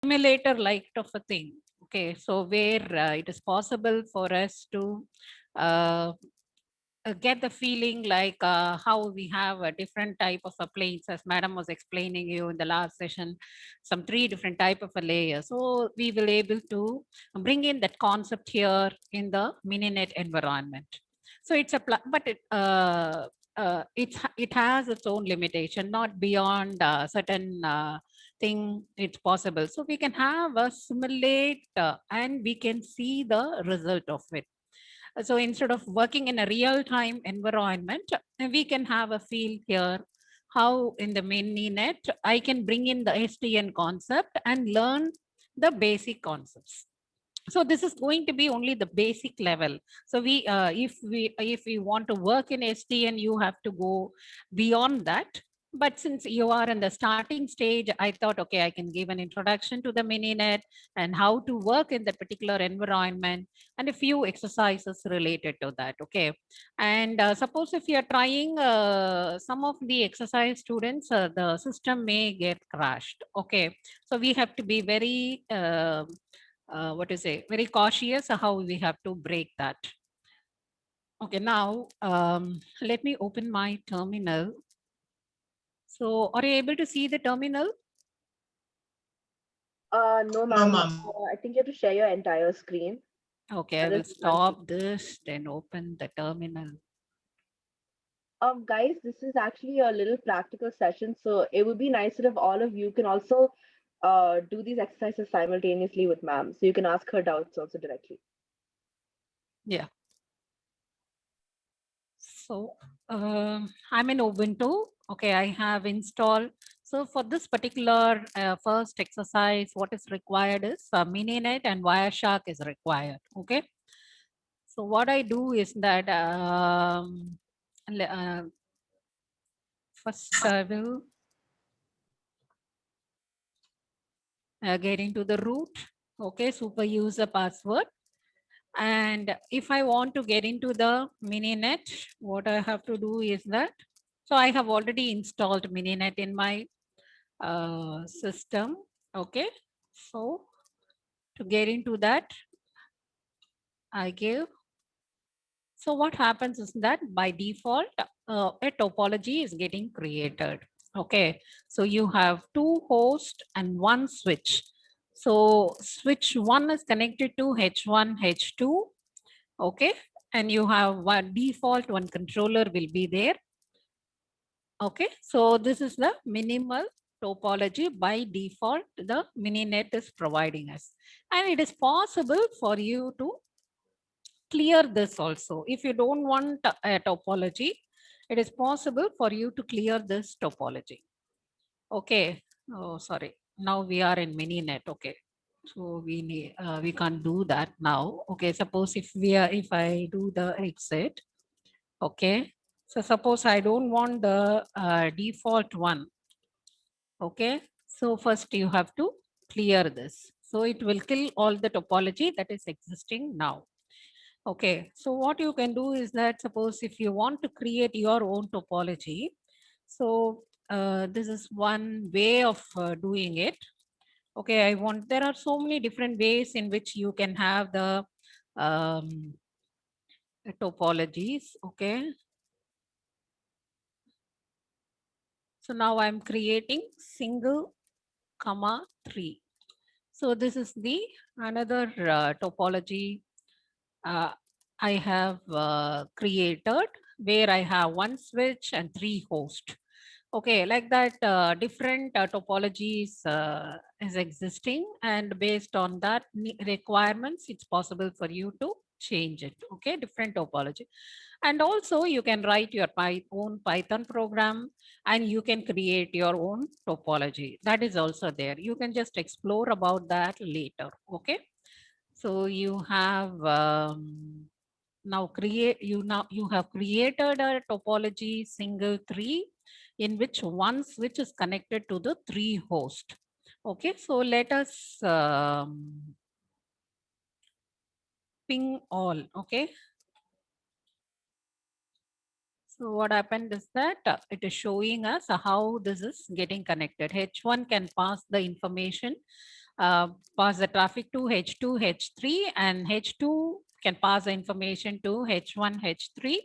simulator like of a thing. Okay, so where it is possible for us to uh, get the feeling like how we have a different type of a planes, as madam was explaining you in the last session, some three different type of a layer. So we will able to bring in that concept here in the mininet environment. So it's a but it has its own limitation, not beyond certain thing it's possible. So we can have a simulate and we can see the result of it. So instead of working in a real time environment, we can have a feel here how in the mininet I can bring in the STN concept and learn the basic concepts. So this is going to be only the basic level. So we if we want to work in STN, you have to go beyond that. But since you are in the starting stage, I thought, okay, I can give an introduction to the mininet and how to work in that particular environment and a few exercises related to that. Okay. And suppose if you are trying some of the exercise students, the system may get crashed. Okay. So we have to be very what to say, very cautious how we have to break that. Okay, now let me open my terminal. So are you able to see the terminal? No, No, ma'am. ma'am. I think you have to share your entire screen. Okay, I There will is one. stop this, then open the terminal. Guys, this is actually a little practical session, so it would be nicer if all of you can also do these exercises simultaneously with ma'am, so you can ask her doubts also directly. Yeah. So I'm in Ubuntu. Okay, I have installed. So for this particular first exercise, what is required is Mininet and Wireshark is required. Okay. So what I do is that first I will get into the root. Okay, super user password. And if I want to get into the Mininet, what I have to do is that, so I have already installed Mininet in my system. Okay, so to get into that, I give. So what happens is that by default, a topology is getting created. Okay, so you have two hosts and one switch. So switch one is connected to H1, H2. Okay, and you have one default, one controller will be there. Okay, so this is the minimal topology by default the Mininet is providing us. And it is possible for you to clear this also. If you don't want a topology, it is possible for you to clear this topology. Okay, oh sorry, now we are in Mininet. Okay, so we need we can't do that now. Okay, suppose if we are, if I do the exit. Okay, so suppose I don't want the default one. Okay, so first you have to clear this. So it will kill all the topology that is existing now. Okay, so what you can do is that suppose if you want to create your own topology, so this is one way of doing it. Okay, I want, there are so many different ways in which you can have the um, topologies. Okay, so now I'm creating single comma 3. So this is the another topology uh, I have created where I have one switch and 3 hosts. Okay, like that different topologies is existing, and based on that requirements, it's possible for you to change it. Okay, different topology. And also you can write your own Python program and you can create your own topology. That is also there. You can just explore about that later. Okay. So you have now you have created a topology single 3 in which one switch is connected to the 3 host. Okay, so let us ping all. Okay, so what happened is that it is showing us how this is getting connected. H1 can pass the information pass the traffic to H2, H3, and H2 can pass the information to H1, H3,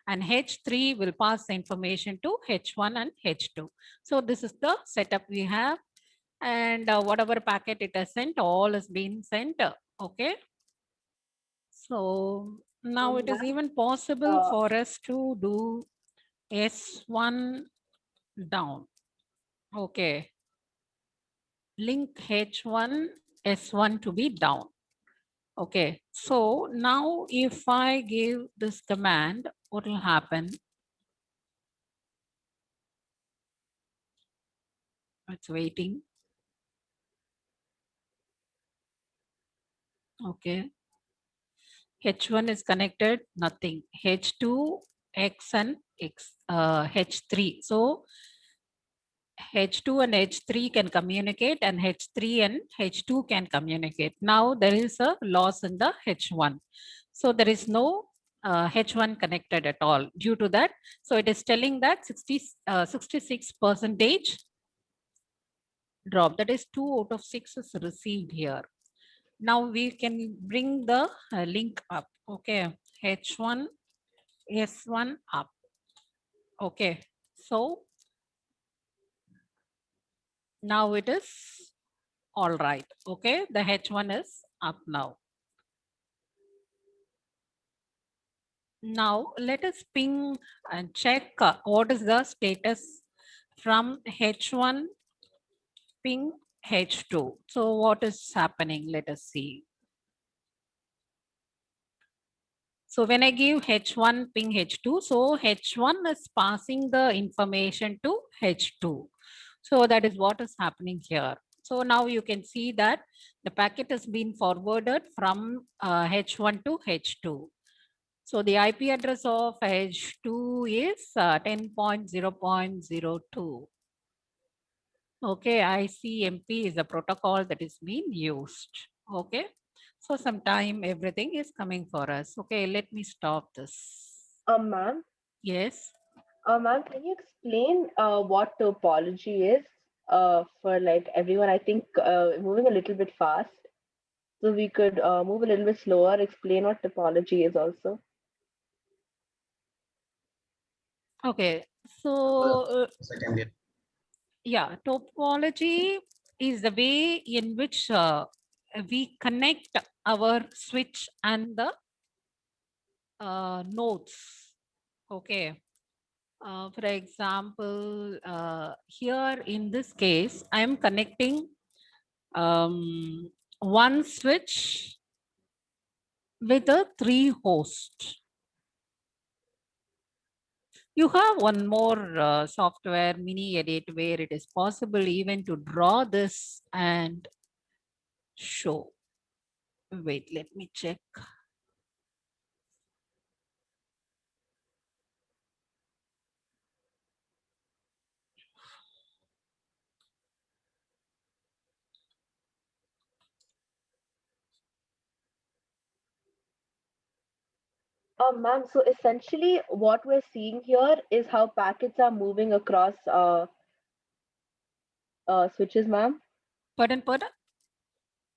and H3 will pass the information to H1 and H2. So this is the setup we have, and whatever packet it has sent, all is being sent. Okay. So now it is Ma'am, even possible for us to do S1 down. Okay. Link H1, S1 to be down. Okay. So now if I give this command, what will happen? It's waiting. Okay. H1 is connected, nothing. H2, X and X, H3. So H2 and H3 can communicate and H3 and H2 can communicate. Now there is a loss in the H1. So there is no H1 connected at all due to that. So it is telling that 66% drop. That is 2 out of 6 is received here. Now we can bring the link up. Okay. H1, S1 up. Okay. So now it is all right. Okay. The H1 is up now. Now let us ping and check what is the status from H1 ping H2. So what is happening? Let us see. So when I give H1 ping H2, so H1 is passing the information to H2. So that is what is happening here. So now you can see that the packet has been forwarded from H1 to H2. So the IP address of H2 is 10.0.02. Okay, ICMP is a protocol that is being used. Okay, so sometime everything is coming for us. Okay, let me stop this. Ma'am, Yes. ma'am, can you explain what topology is for like everyone? I think moving a little bit fast, so we could move a little bit slower. Explain what topology is also. Okay, so yeah, topology is the way in which we connect our switch and the nodes. Okay. For example, here in this case, I am connecting one switch with a 3 host. You have one more software, Mini Edit, where it is possible even to draw this and show. Wait, let me check. Ma'am, so essentially what we're seeing here is how packets are moving across switches, ma'am. Pardon, pardon?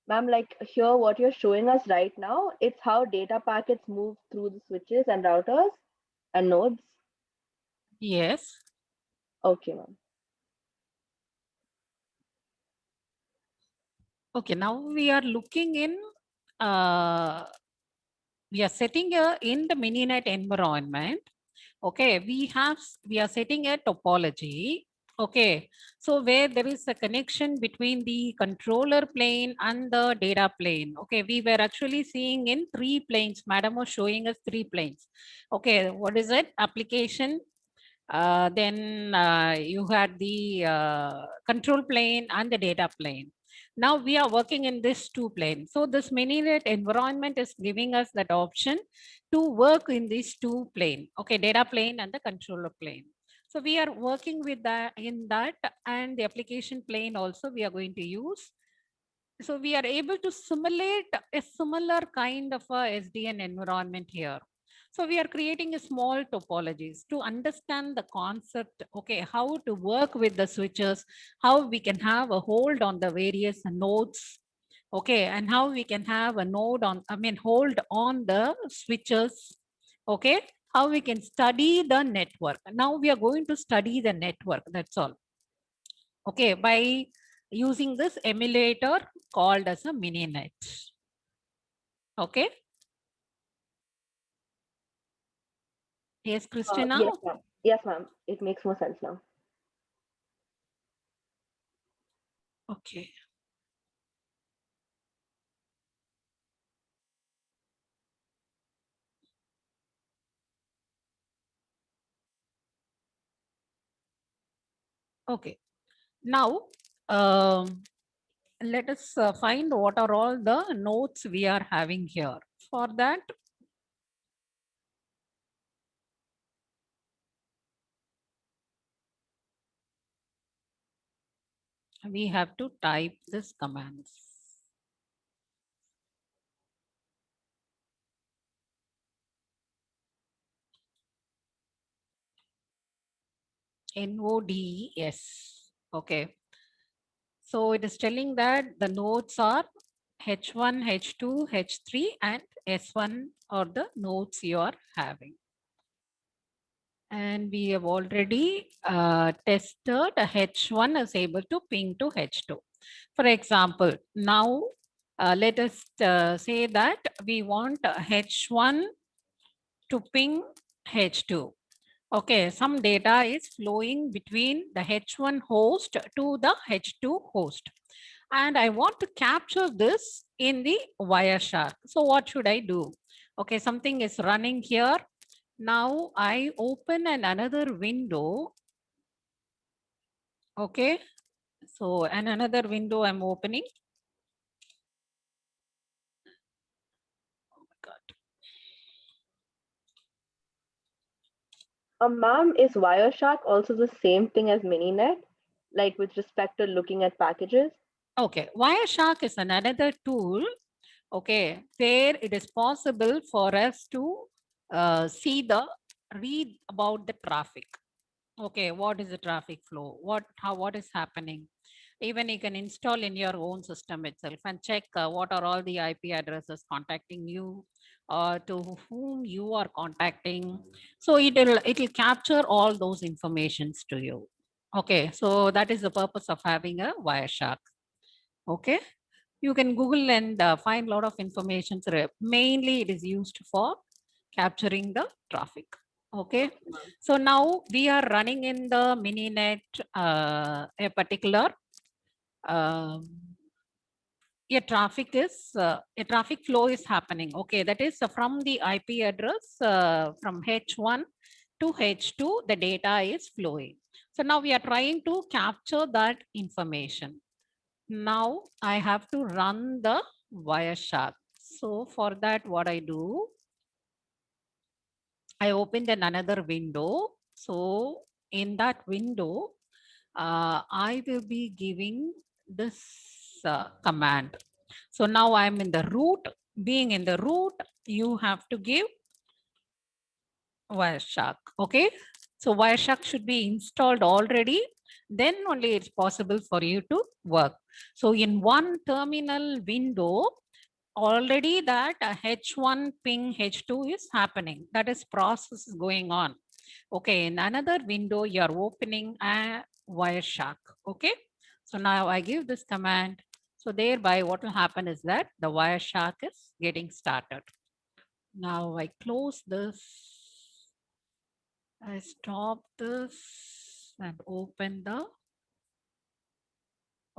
Ma'am, like here, what you're showing us right now, it's how data packets move through the switches and routers and nodes. Yes. Okay, ma'am. Okay, now we are looking in, we are setting in the Mininet environment. Okay, we are setting a topology. Okay, so where there is a connection between the controller plane and the data plane. Okay, we were actually seeing in 3 planes. Madam was showing us 3 planes. Okay, what is it? Application. Then you had the control plane and the data plane. Now we are working in this 2 plane. So this Mininet environment is giving us that option to work in these 2 plane. Okay, data plane and the controller plane. So we are working with that in that, and the application plane also we are going to use. So we are able to simulate a similar kind of a SDN environment here. So we are creating a small topologies to understand the concept, okay, how to work with the switches, how we can have a hold on the various nodes, Okay, and how we can have a node on, hold on the switches. Okay, how we can study the network. Now we are going to study the network, that's all. Okay, by using this emulator called as a Mininet. Okay. Yes, Christina. Yes, ma'am. Yes, ma'am. It makes more sense now. Okay. Okay. Now, let us find what are all the nodes we are having here. For that, we have to type this commands. NODES. Okay. So it is telling that the nodes are H1, H2, H3, and S1 are the nodes you are having. And we have already tested H1 is able to ping to H2. For example, now let us say that we want H1 to ping H2. Okay, some data is flowing between the H1 host to the H2 host. And I want to capture this in the Wireshark. So what should I do? Okay, something is running here. Now I open another window. Okay, so another window I'm opening. Oh my God. Ma'am, is Wireshark also the same thing as Mininet, like with respect to looking at packages? Okay, Wireshark is another tool. Okay, where it is possible for us to read about the traffic. Okay, what is the traffic flow? What is happening? Even you can install in your own system itself and check what are all the IP addresses contacting you or to whom you are contacting. So it'll capture all those informations to you. Okay, so that is the purpose of having a Wireshark. Okay, you can Google and find a lot of information. Mainly it is used for capturing the traffic. Okay, so now we are running in the Mininet a particular um, a traffic flow is happening. Okay, that is from the IP address from H1 to H2, the data is flowing. So now we are trying to capture that information. Now I have to run the Wireshark. So for that, what I do, I opened another window. So in that window, I will be giving this command. So now I'm in the root. Being in the root, you have to give Wireshark. Okay. So Wireshark should be installed already. Then only it's possible for you to work. So in one terminal window, already that H1 ping H2 is happening. That is process is going on. Okay, in another window, you're opening a Wireshark. Okay, so now I give this command. So thereby what will happen is that the Wireshark is getting started. Now I close this. I stop this and open the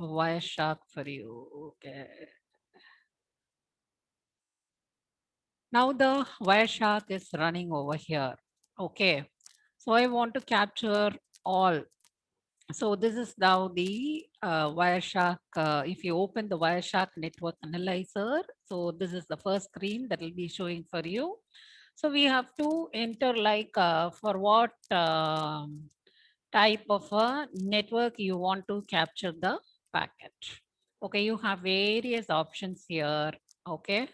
Wireshark for you. Okay. Now the Wireshark is running over here. Okay. So I want to capture all. So this is now the Wireshark. If you open the Wireshark network analyzer, so this is the first screen that will be showing for you. So we have to enter like for what type of a network you want to capture the packet. Okay, you have various options here. Okay.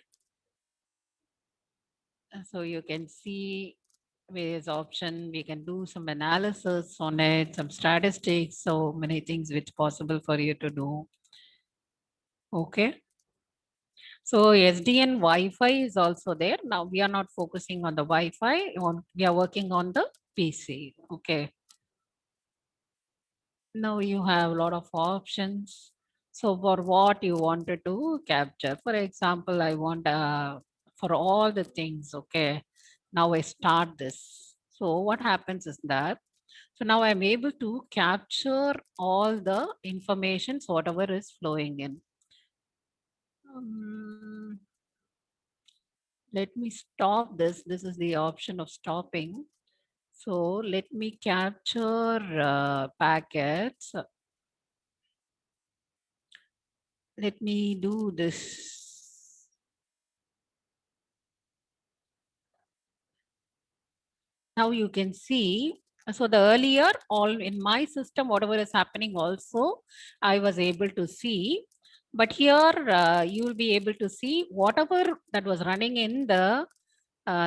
So you can see various option. We can do some analysis on it, some statistics, so many things which possible for you to do. Okay. So SDN Wi-Fi is also there. Now we are not focusing on the Wi-Fi, we are working on the PC. Okay. Now you have a lot of options. So for what you wanted to capture, for example, I want for all the things, okay. Now I start this. So what happens is that, so now I'm able to capture all the information, whatever is flowing in. Let me stop this. This is the option of stopping. So let me capture packets. Let me do this. Now you can see, so the earlier all in my system, whatever is happening also, I was able to see. But here you will be able to see whatever that was running in the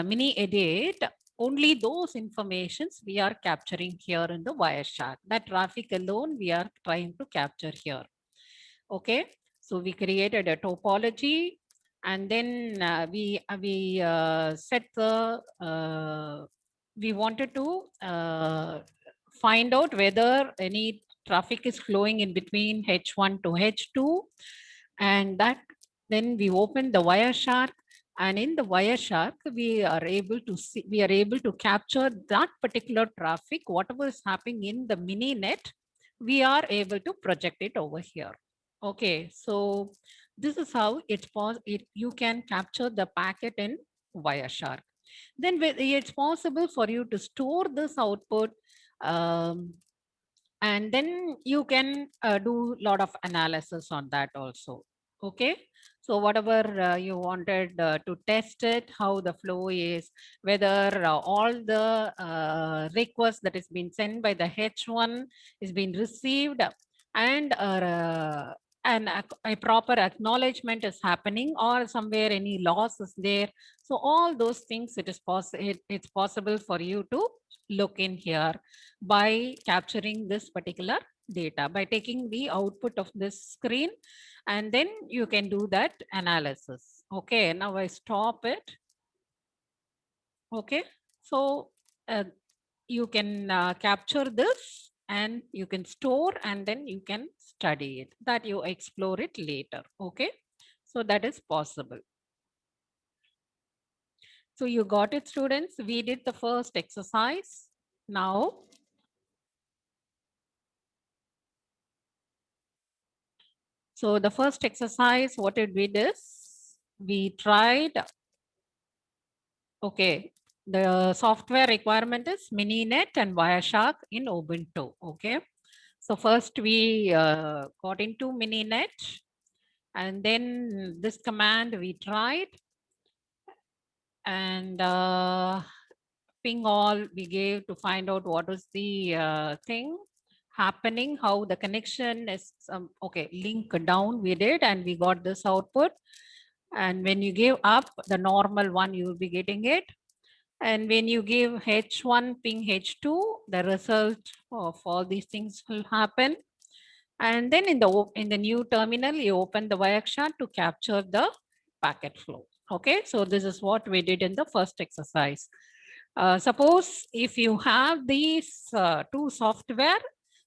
mini edit, only those informations we are capturing here in the Wireshark. That traffic alone we are trying to capture here. Okay, so we created a topology, and then we set the we wanted to find out whether any traffic is flowing in between H1 to H2, and that then we open the Wireshark, and in the Wireshark we are able to see, we are able to capture that particular traffic, whatever is happening in the mini net, we are able to project it over here. Okay, so this is how you can capture the packet in Wireshark. Then it's possible for you to store this output, um, and then you can do a lot of analysis on that also. Okay, so whatever you wanted to test it, how the flow is, whether all the requests that is being sent by the H1 is being received, and a proper acknowledgement is happening, or somewhere any loss is there. So all those things, it's possible for you to look in here by capturing this particular data, by taking the output of this screen, and then you can do that analysis. Okay, now I stop it. Okay, so you can capture this, and you can store, and then you can study it, that you explore it later. Okay, so that is possible. So you got it, students. We did the first exercise. Now so the first exercise, what did we do? We tried, okay, the software requirement is Mininet and Wireshark in Ubuntu. Okay, so first we got into Mininet, and then this command we tried, and ping all we gave to find out what is the thing happening, how the connection is. Okay, link down we did, and we got this output. And when you give up the normal one, you will be getting it. And when you give H1 ping H2, the result of all these things will happen. And then in the new terminal, you open the Wireshark to capture the packet flow. Okay, so this is what we did in the first exercise. Suppose if you have these two software,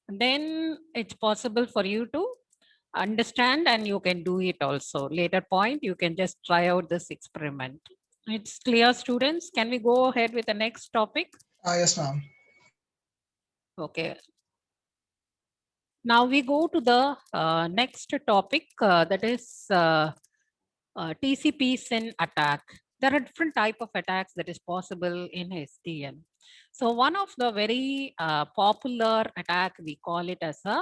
then it's possible for you to understand, and you can do it also. Later point, you can just try out this experiment. It's clear, students. Can we go ahead with the next topic? Yes, ma'am. Okay. Now we go to the next topic, that is TCP SYN attack. There are different type of attacks that is possible in SDN. So one of the very popular attack, we call it as a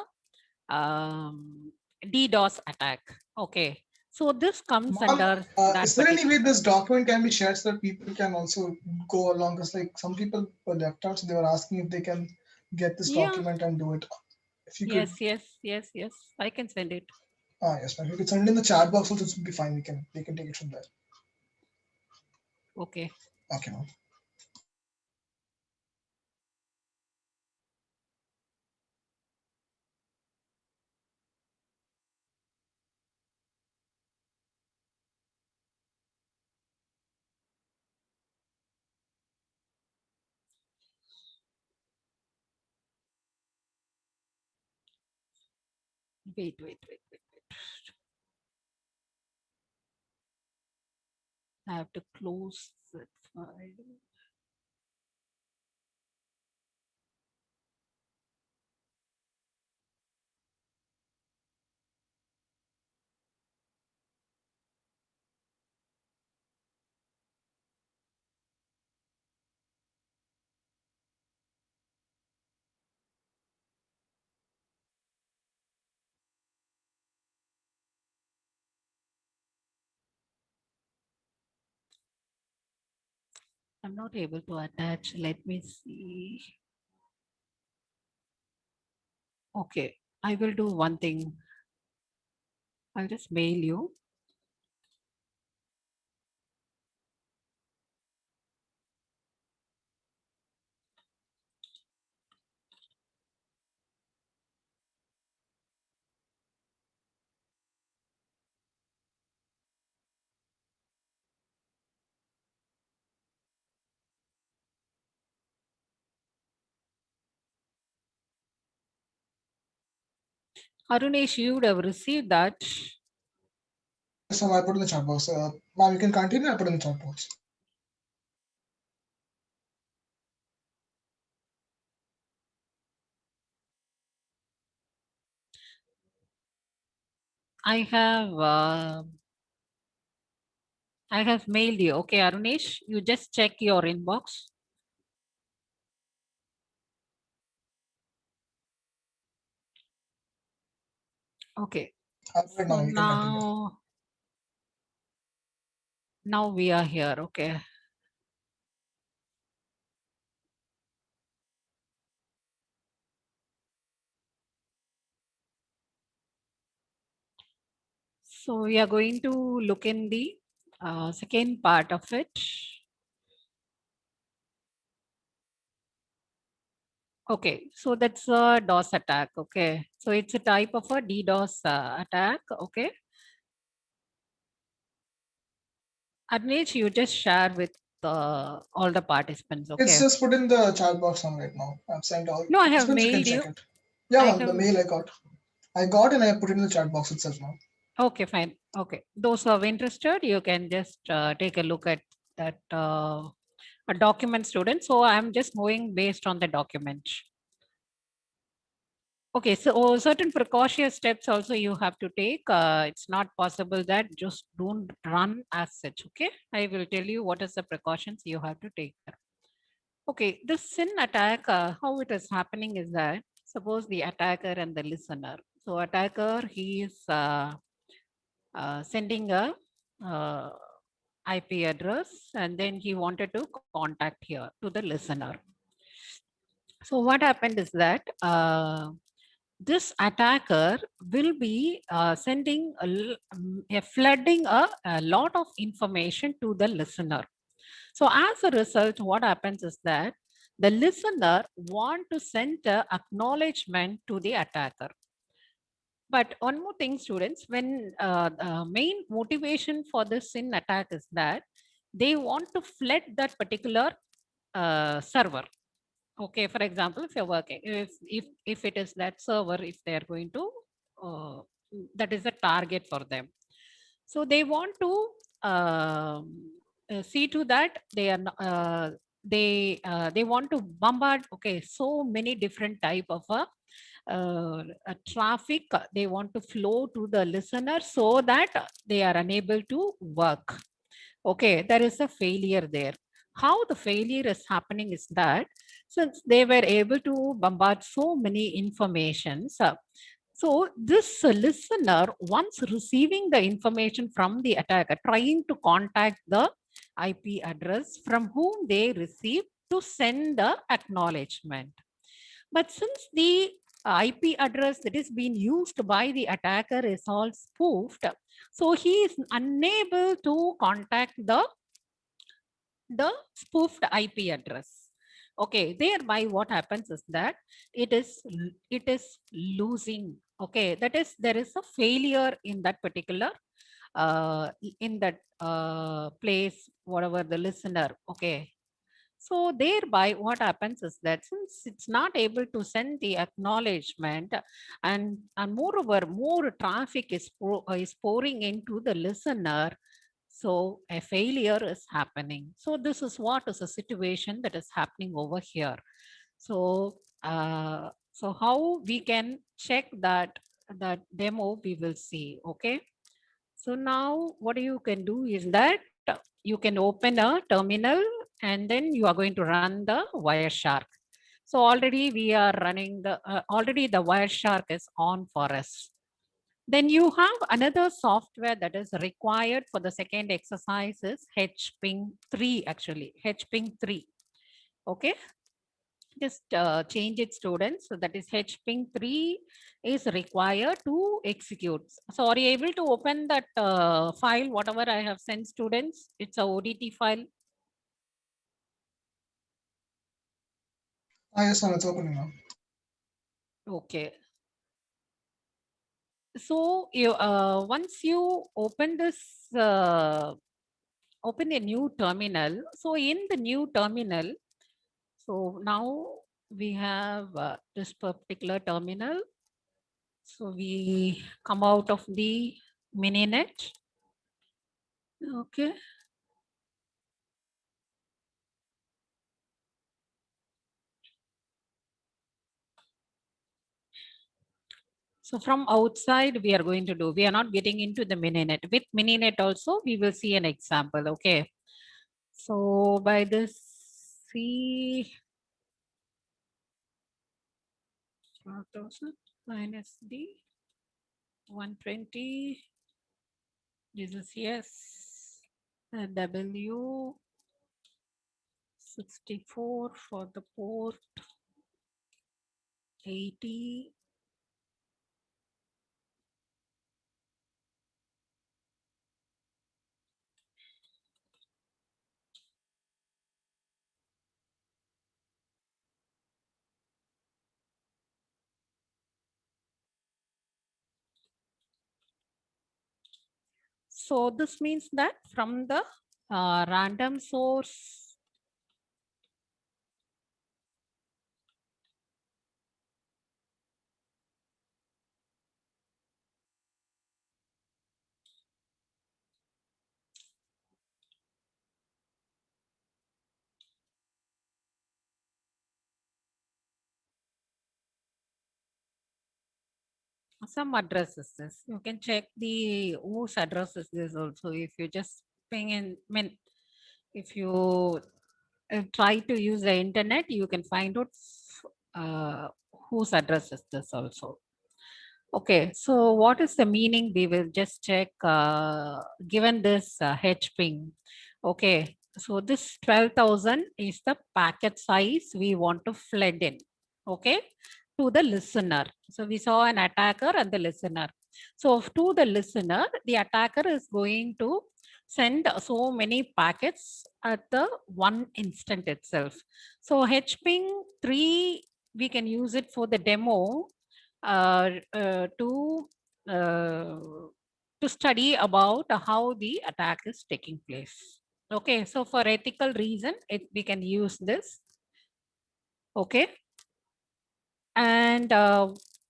DDoS attack. Okay, so this comes Ma'am, under that is there any particular. way this document can be shared so that people can also go along? Because like some people were left out, so they were asking if they can get this Yeah. document and do it. If you could, Yes. I can send it. yes, ma'am. You could send it in the chat box also. It would be fine. They can take it from there. Okay. Okay, ma'am. Wait. I have to close that file. I'm not able to attach. Let me see. Okay, I will do one thing. I'll just mail you. Arunesh, you would have received that. Yes, ma'am, I put in the chat box. Ma'am, you can continue. I put in the chat box. I have mailed you. Okay, Arunesh, you just check your inbox. Okay. I'll put it So now. You can continue. now we are here. Okay. So we are going to look in the second part of it. Okay, so that's a DOS attack. Okay, so it's a type of a DDoS attack. Okay, Arnage, you just share with all the participants. It's Okay. just put in the chat box on right now. I've sent all. No, I have Participants, you can mailed check you. it. Yeah, I ma'am, the have. mail I got. I got and I put it in the chat box itself now. Okay, fine. Okay, those who are interested, you can just take a look at that a document, student. So I'm just moving based on the document. Okay, so certain precautionary steps also you have to take. It's not possible that just don't run as such. Okay, I will tell you what is the precautions you have to take. Okay, the SYN attack, how it is happening is that suppose the attacker and the listener. So attacker, he is sending a uh, IP address and then he wanted to contact here to the listener. So what happened is that this attacker will be sending a flooding a lot of information to the listener. So as a result, what happens is that the listener want to send a acknowledgement to the attacker. But one more thing, students, when the main motivation for this SYN attack is that they want to flood that particular server. Okay, for example, if you're working, if it is that server, if they are going to, uh, that is a target for them. So they want to see to that they are they want to bombard. Okay, so many different type of a traffic they want to flow to the listener so that they are unable to work. Okay, there is a failure there. How the failure is happening is that since they were able to bombard so many informations, so this listener, once receiving the information from the attacker, trying to contact the IP address from whom they receive to send the acknowledgement. But since the IP address that is being used by the attacker is all spoofed, so he is unable to contact the spoofed IP address. Okay, thereby what happens is that it is losing. Okay, that is there is a failure in that particular in that place, whatever the listener. Okay, So thereby what happens is that since it's not able to send the acknowledgement, and moreover, more traffic is pouring into the listener, so a failure is happening. So this is what is a situation that is happening over here. So, so how we can check that demo we will see, okay? So now what you can do is that you can open a terminal and then you are going to run the Wireshark. So already we are running already the Wireshark is on for us. Then you have another software that is required for the second exercise is HPing 3 actually, HPing 3. Okay, just change it students. So that is HPing 3 is required to execute. So are you able to open that file, whatever I have sent students? It's a ODT file. Yes, ma'am, it's opening now. Okay. So you once you open this, open a new terminal. So in the new terminal, so now we have this particular terminal. So we come out of the mininet. Okay. So from outside, we are going to do, we are not getting into the mininet. With mininet also, we will see an example. Okay. So by this, C 4000 minus D 120. This is yes. W 64 for the port 80. So this means that from the random source, some address is this. You can check the whose address is this also. If you just ping in, if you try to use the internet, you can find out uh, whose address is this also. Okay, so what is the meaning? We will just check given this H ping. Okay, so this 12,000 is the packet size we want to flood in. Okay, to the listener. So we saw an attacker and the listener. So to the listener, the attacker is going to send so many packets at the one instant itself. So HPing 3, we can use it for the demo uh, uh, to uh, to study about how the attack is taking place. Okay, so for ethical reason, we can use this. Okay, and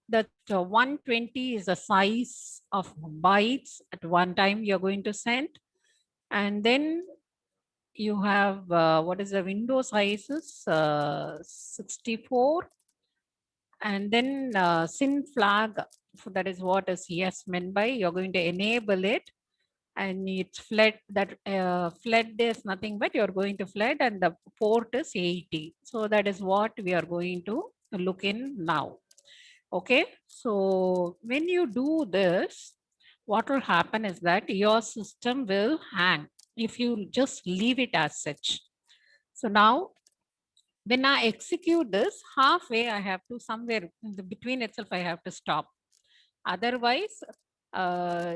that 120 is the size of bytes at one time you're going to send, and then you have what is the window sizes 64, and then SYN flag. So that is what is yes meant by you're going to enable it, and it's flood. That flood is nothing but you're going to flood, and the port is 80. So that is what we are going to look in now. Okay, so when you do this, what will happen is that your system will hang if you just leave it as such. So now when I execute this halfway, I have to somewhere in the between itself, I have to stop. Otherwise, uh,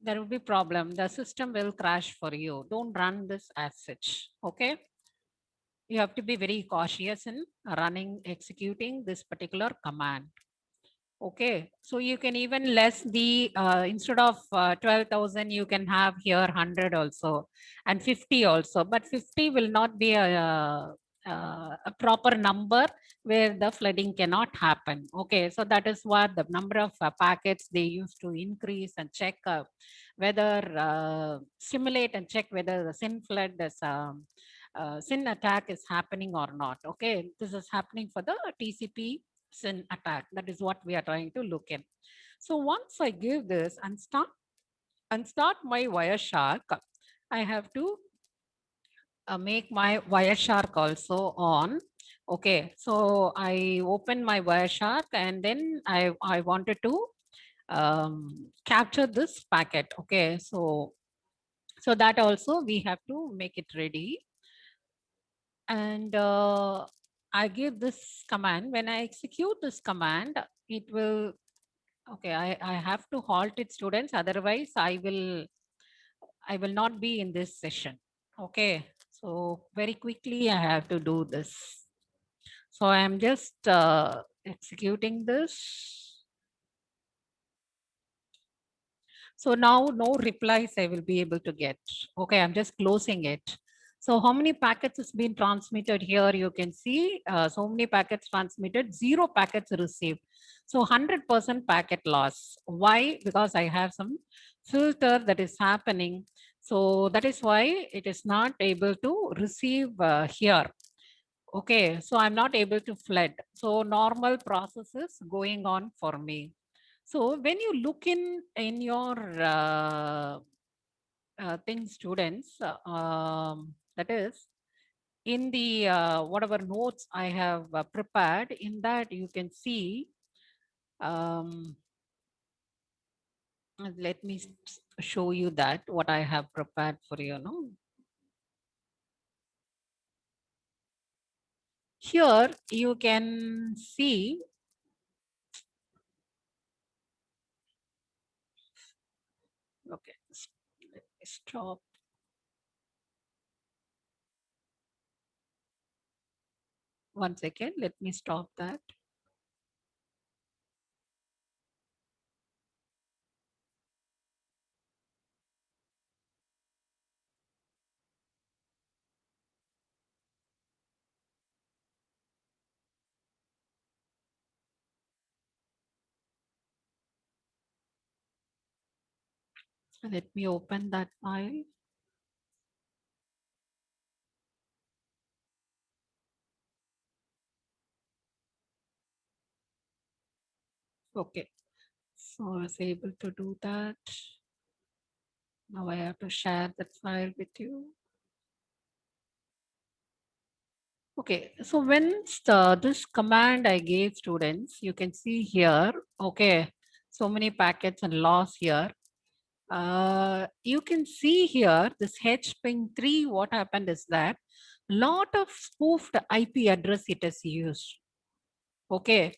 there will be problem. The system will crash for you. Don't run this as such. Okay. You have to be very cautious in running, executing this particular command. Okay, so you can even less the instead of 12,000, you can have here 100 also and 50 also, but 50 will not be a proper number where the flooding cannot happen. Okay, so that is what the number of packets they used to increase and check whether simulate and check whether the SYN flood is SYN attack is happening or not. Okay, this is happening for the TCP SYN attack. That is what we are trying to look in. So once I give this and start my Wireshark, I have to make my Wireshark also on. Okay, so I open my Wireshark and then I wanted to capture this packet. Okay, so that also we have to make it ready. And I give this command. When I execute this command, it will, okay, I have to halt it, students, otherwise I will not be in this session. Okay, so very quickly I have to do this. So I am just executing this. So now no replies I will be able to get. Okay, I'm just closing it. So how many packets has been transmitted here? You can see so many packets transmitted, 0 packets received. So 100% packet loss. Why? Because I have some filter that is happening. So that is why it is not able to receive here. Okay, so I'm not able to flood. So normal process is going on for me. So when you look in your thing, students, that is in the whatever notes I have prepared, in that you can see, let me show you that what I have prepared for you. No? Here you can see, okay, let me stop. One second, let me stop that. Let me open that file. Okay, so I was able to do that. Now I have to share that file with you. Okay, so when this command I gave students, you can see here, okay, so many packets and loss here. You can see here this HPing3, what happened is that lot of spoofed IP address it is used. Okay,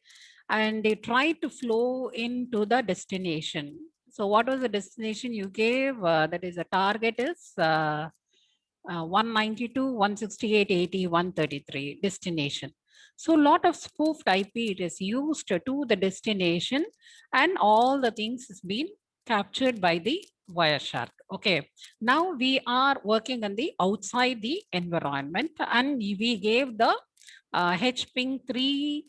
and they try to flow into the destination. So what was the destination you gave? That is the target is 192.168.80.133 destination. So a lot of spoofed IP it is used to the destination, and all the things is being captured by the Wireshark. Okay, now we are working on the outside the environment, and we gave the HPing3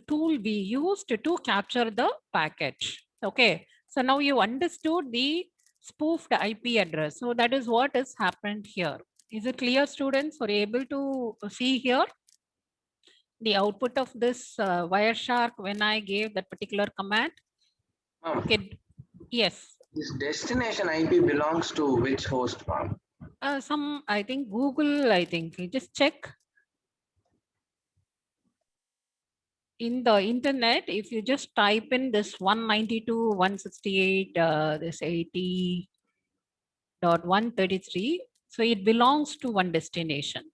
tool we used to capture the packet. Okay, so now you understood the spoofed IP address. So that is what has happened here. Is it clear, students? Are you able to see here the output of this Wireshark when I gave that particular command? Okay. Yes. This destination IP belongs to which host, ma'am? Some, I think Google, I think. You just check. In the internet, if you just type in this 192.168, this 80.133, so it belongs to one destination.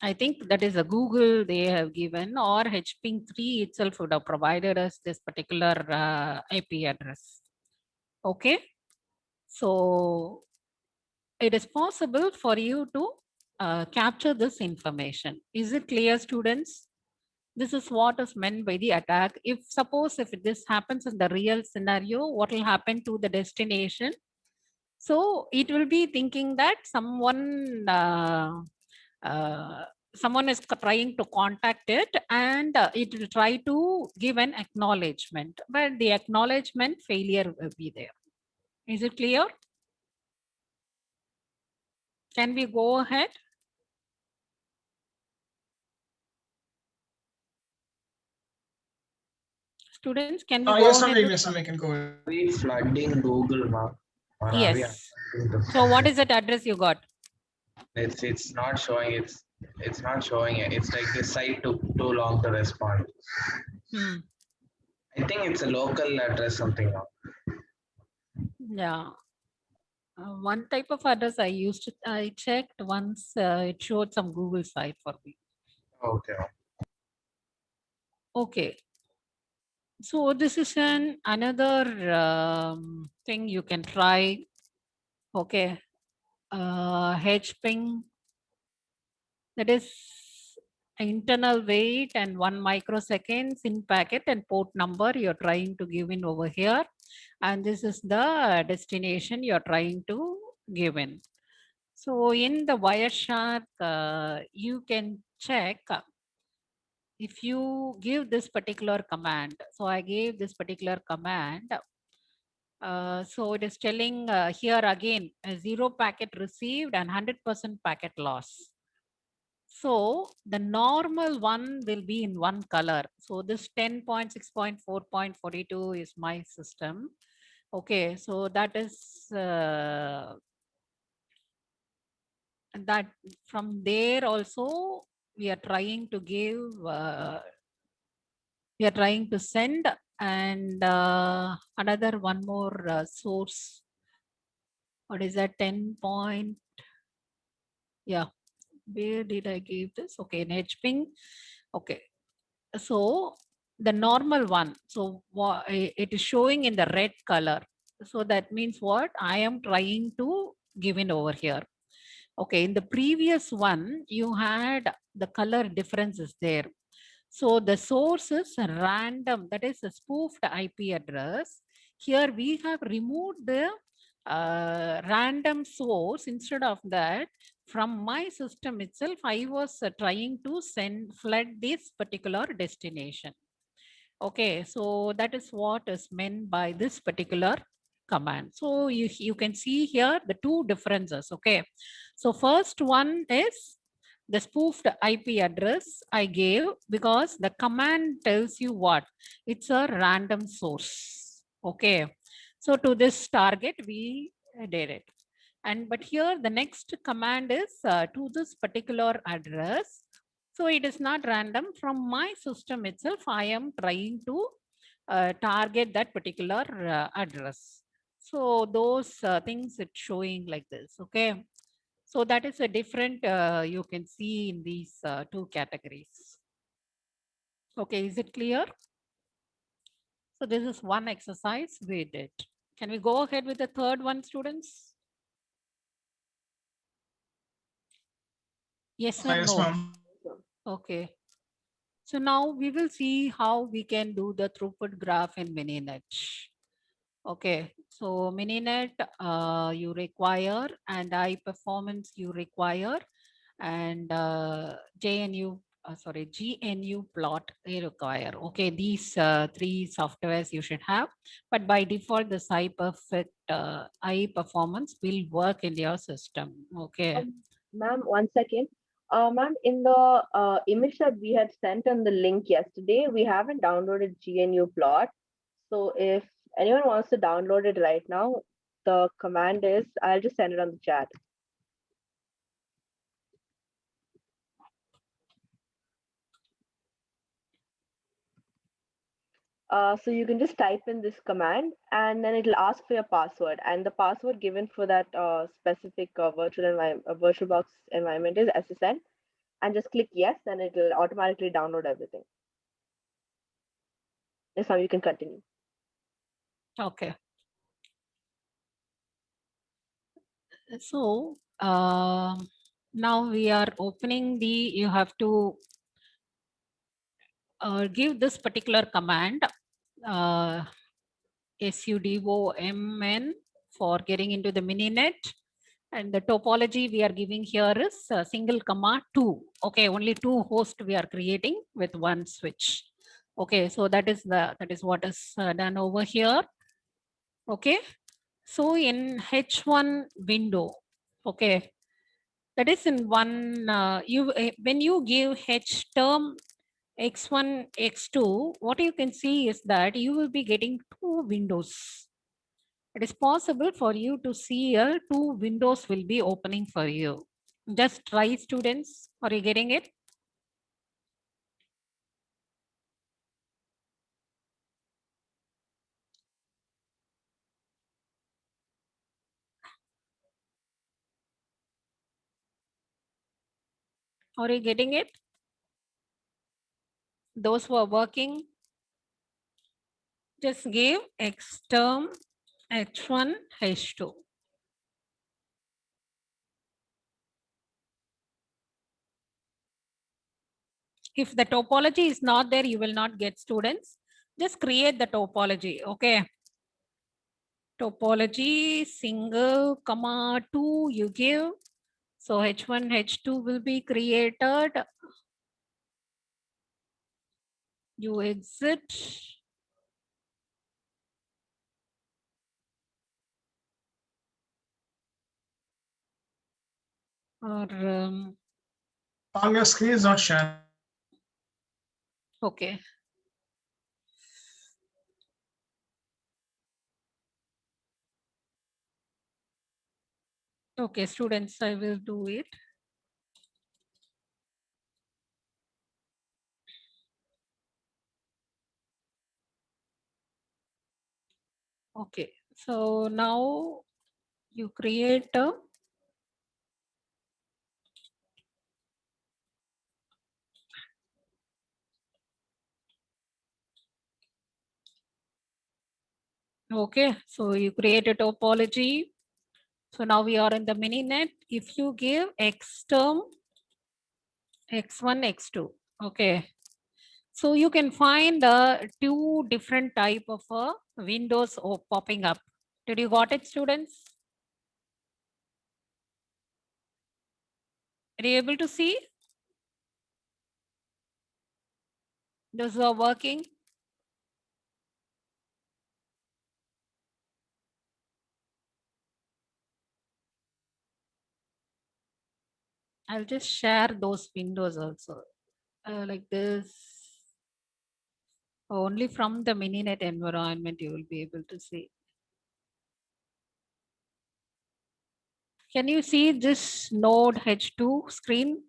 I think that is a Google they have given, or HPing3 itself would have provided us this particular IP address. Okay, so it is possible for you to capture this information. Is it clear, students? This is what is meant by the attack. If suppose if this happens in the real scenario, what will happen to the destination? So it will be thinking that someone someone is trying to contact it, and it will try to give an acknowledgement, but the acknowledgement failure will be there. Is it clear? Can we go ahead? Students, can we go Yes, ahead? ma'am. with- Yes, ma'am. I can go ahead. Are we flooding Google, ma'am? Or are we Yes. unlocking the- So what is that address you got? It's not showing. It's not showing it. It's like the site took too long to respond. Hmm. I think it's a local address, something. Now. Yeah. One type of address I checked once, it showed some Google site for me. Okay. Okay. So this is another thing you can try. Okay. HPing, that is internal wait and 1 microseconds in packet and port number you're trying to give in over here. And this is the destination you're trying to give in. So in the Wireshark, you can check if you give this particular command. So I gave this particular command. So it is telling here again, 0 packet received and 100% packet loss. So the normal one will be in one color. So this 10.6.4.42 is my system. Okay, so that is that from there also we are trying to give, we are trying to send, and another one more source. What is that? 10 point? Yeah, where did I give this? Okay, in HPing. Okay, so the normal one, so it is showing in the red color. So that means what I am trying to give in over here. Okay, in the previous one, you had the color differences there. So the source is random, that is a spoofed IP address. Here we have removed the random source. Instead of that, from my system itself, I was trying to flood this particular destination. Okay, so that is what is meant by this particular command. So you can see here the two differences. Okay, so first one is the spoofed IP address I gave because the command tells you what? It's a random source. Okay, so to this target we did it. And but here the next command is to this particular address. So it is not random. From my system itself, I am trying to target that particular address. So those things it's showing like this. Okay. So that is a different you can see in these two categories. Okay, is it clear? So this is one exercise we did. Can we go ahead with the third one, students? Yes or Yes, no? ma'am. Okay. So now we will see how we can do the throughput graph in Mininet. Okay, so Mininet you require, and I performance you require, and GNU plot you require. Okay, these three softwares you should have, but by default the SciPerfect iPerformance will work in your system. Okay. Ma'am, 1 second. Ma'am, in the image that we had sent on the link yesterday, we haven't downloaded GNU plot. So if anyone wants to download it right now, the command is, I'll just send it on the chat. So you can just type in this command and then it'll ask for your password, and the password given for that specific VirtualBox environment is SSN, and just click yes and it'll automatically download everything. Yes, now you can continue. Okay. So now we are opening the, you have to give this particular command SUDOMN for getting into the Mininet, And the topology we are giving here is single comma 2. Okay, only 2 hosts we are creating with one switch. Okay, so that is what is done over here. Okay, so in H1 window, okay, that is in one when you give H term x1 x2, what you can see is that you will be getting 2 windows. It is possible for you to see 2 windows will be opening for you. Just try, students. Are you getting it? Are you getting it? Those who are working, just give x term h1 h2. If the topology is not there, you will not get, students. Just create the topology. Okay. Topology single comma 2 you give. So h1 h2 will be created. You exit. Or Your screen is not sharing. okay. Okay, students, I will do it. Okay, so now you create a okay, so you create a topology. So now we are in the mininet. If you give x term x1 x2, okay, so you can find 2 different type of windows popping up. Did you got it, students? Are you able to see? Those who are working? I'll just share those windows also. Like this. Only from the mininet environment you will be able to see. Can you see this node H2 screen?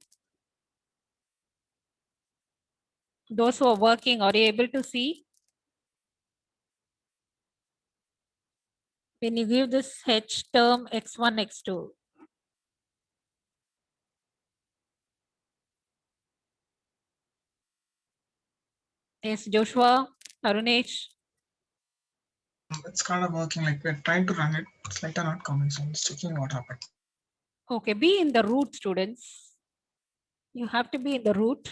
Those who are working, are you able to see? When you give this H term x1, x2. Yes, Joshua, Arunesh. It's kind of working. Like we're trying to run it. It's like not coming. So I'm just checking what happened. Okay, be in the root, students. You have to be in the root.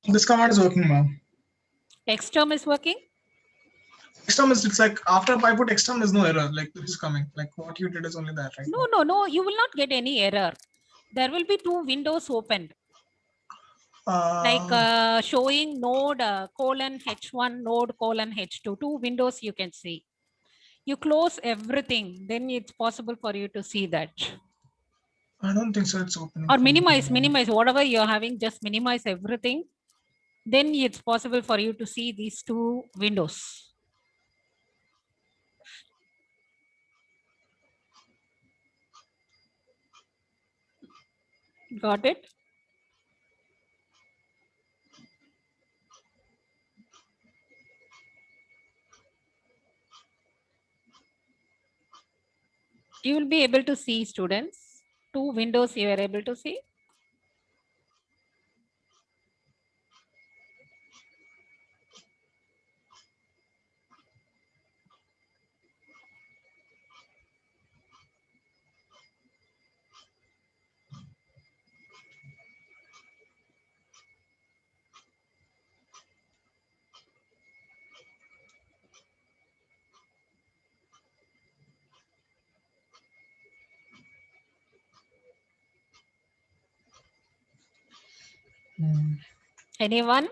This command is working now. X term is working? Xterm is, it's like after I put xterm, there's no error. Like this is coming. Like what you did is only that, right? No, you will not get any error. There will be 2 windows opened. Like showing node colon H1, node colon H2, 2 windows you can see. You close everything, then it's possible for you to see that. I don't think so. It's opening. Or minimize whatever you're having, just minimize everything. Then it's possible for you to see these 2 windows. Got it? You will be able to see, students. 2 windows you are able to see. Hmm. Anyone?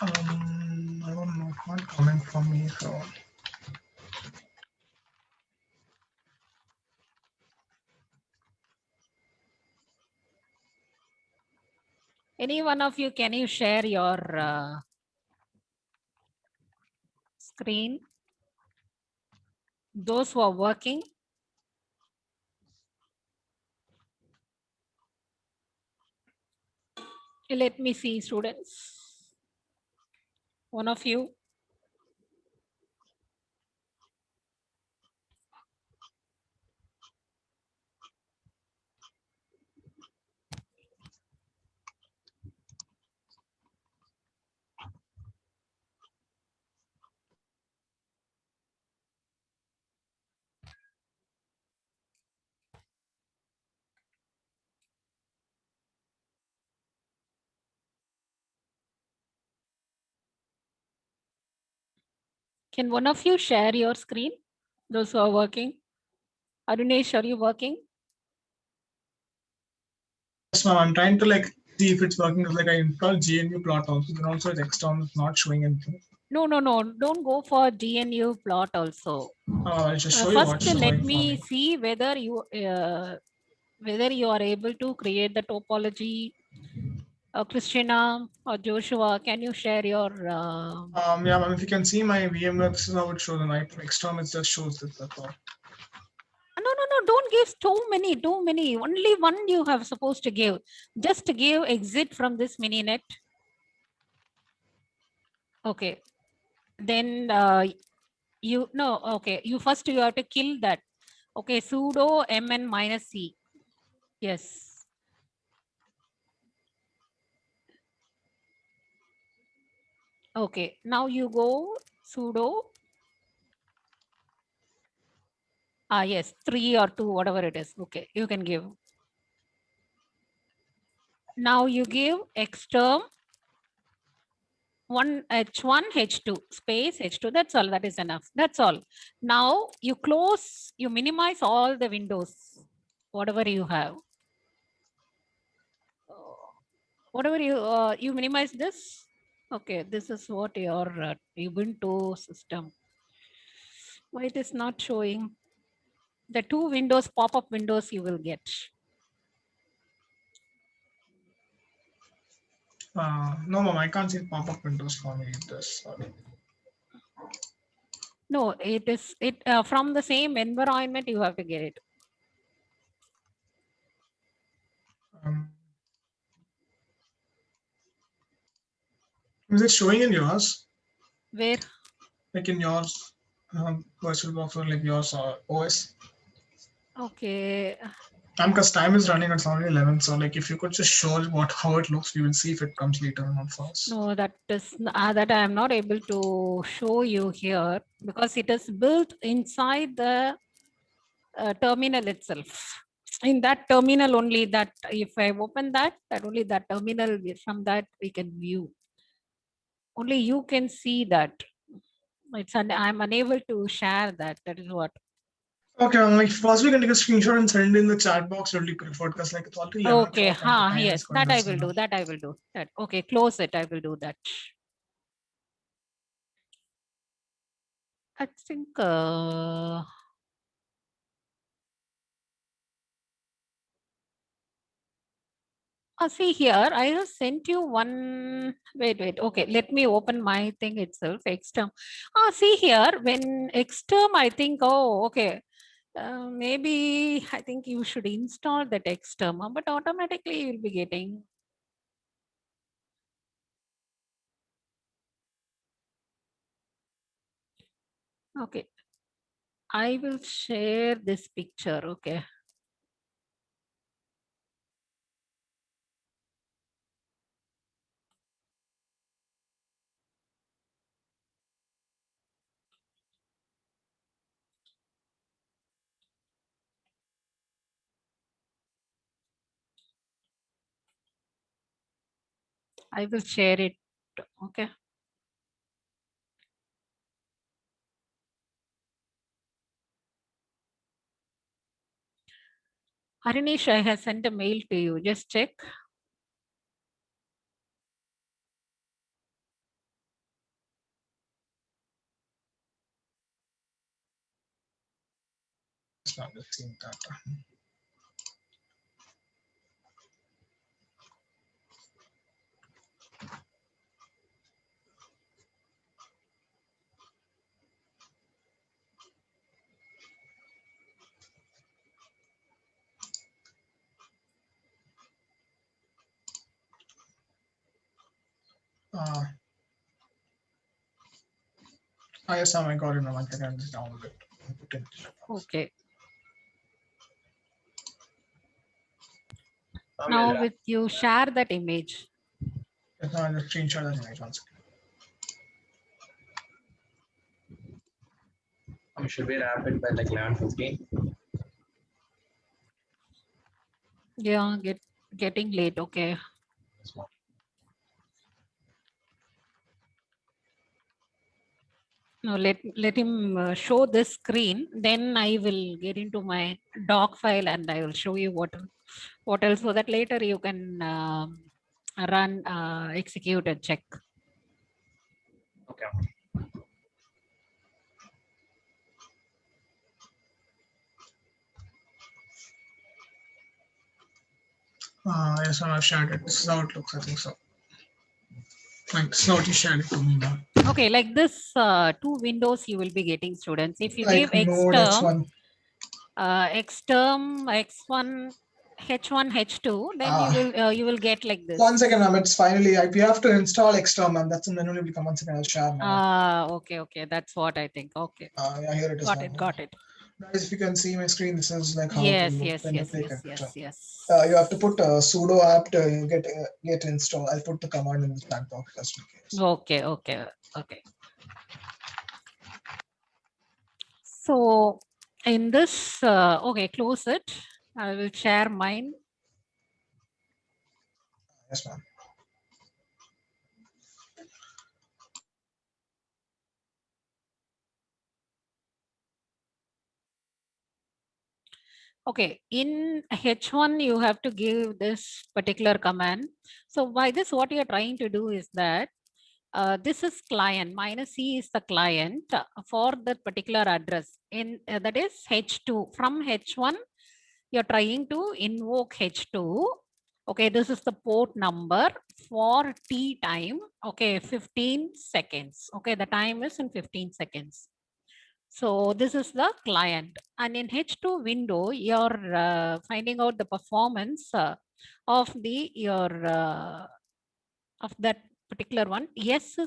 I don't know. Not coming from me. So Any one of you, can you share your screen? Those who are working. Let me see, students. One of you. Can one of you share your screen? Those who are working. Arunesh, are you working? yes, ma'am. I'm trying to like see if it's working. Like I installed GNU plot also, then also it's external, it's not showing anything. No, no, no. Don't go for GNU plot also. I'll just show you First, what's let showing for me me. see whether you are able to create the topology. Christina or Joshua, can you share your? Yeah, ma'am. If you can see my VMware, this is how it shows. And I put external, it just shows this. That's all. No. Don't give too many. Only one you have supposed to give. Just to give exit from this mininet. Okay. Then you no. Okay. You have to kill that. Okay. Sudo mn minus c. Yes. Okay. Now you go sudo. Yes, 3 or 2, whatever it is. Okay, you can give. Now you give xterm 1 h1 h2 space h2. That's all. That is enough. That's all. Now you close, you minimize all the windows, whatever you have. Whatever you minimize this. Okay, this is what your Ubuntu system. Why it is not showing? The 2 windows, pop-up windows you will get. No, ma'am, I can't see pop-up windows for me. Sorry. No, it is from the same environment you have to get it. Is it showing in yours? Where? Like in yours, VirtualBox or like yours OS? Okay. Because time is running, it's already 11. So like if you could just show how it looks, we will see if it comes later or not first. No, that I am not able to show you here because it is built inside the terminal itself. In that terminal only, that if I open that only that terminal, from that we can view. Only you can see that. I'm unable to share that. That is what. Okay, like possibly you can take a screenshot and send it in the chat box really preferred because like it's already 11 Okay, o'clock and the time is yes, going that I to will now. do. That I will do. That okay, close it. I will do that. I think see here, I have sent you one. Wait. Okay, let me open my thing itself. Xterm. See here, when Xterm, I think, oh, okay. Maybe I think you should install that Xterm, but automatically you'll be getting. Okay. I will share this picture. Okay. I will share it. Okay. Harinish, I have sent a mail to you. Just check. Yes, ma'am, just seeing that. Yes, ma'am, I got it. Now I can just download it. And put it. Okay. Ma'am, Now you'll with you share that image. Yes, ma'am, I'll just screenshot that image once. should we wrap it by like 11:15? Yeah, getting late. Okay. Yes, ma'am. No, let him show this screen. Then I will get into my doc file and I will show you what else, so that later you can run, execute and check. Okay. Yes, ma'am, I've shared it. This is how it looks. I think so. Like, this is how you shared it to me now. Okay, like this, two windows you will be getting, students. If you Like give Node xterm, X1. xterm, x1, h1, h2, then you will get like this. 1 second, ma'am. It's finally. You have to install xterm, ma'am. That's in the menu. Will become 1 second. I'll share now. Okay, that's what I think. Okay, Yeah, here it is. got ma'am. it, got it. Guys, if you can see my screen, this is like how Yes, it will yes, look when you yes, click yes, it. yes, yes. You have to put sudo apt get install. I'll put the command in the chat box just in case. Okay. So in this, okay, close it. I will share mine. Yes, ma'am. Okay, in H1, you have to give this particular command. So by this, what you're trying to do is that this is client, -c is the client for that particular address. That is H2. From H1, you're trying to invoke H2. Okay, this is the port number for T time. Okay, 15 seconds. Okay, the time is in 15 seconds. So this is the client, and in H2 window, you're finding out the performance of of that particular one. S